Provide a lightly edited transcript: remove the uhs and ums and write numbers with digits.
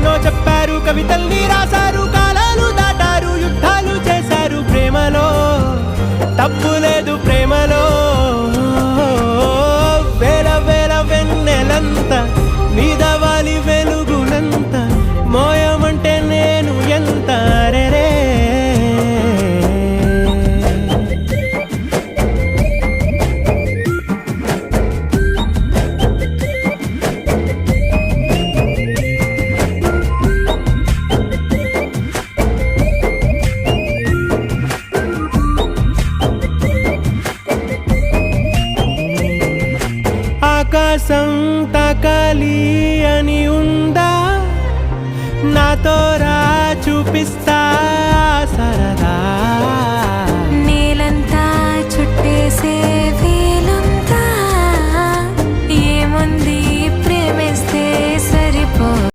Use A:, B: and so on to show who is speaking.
A: ఎన్నో చెప్పారు, కవితల్ని రాశారు, కాలాలు దాటారు, యుద్ధాలు చేశారు. ప్రేమలో తప్పు లేదు, ప్రేమలో వేల వేల వెన్నెలంత మీద వాలి వెలుగునంత మోయమంటే నేను ఎంత రే. ఆకాశం తాకాలి అని ఉందా, నాతో రా చూపిస్తా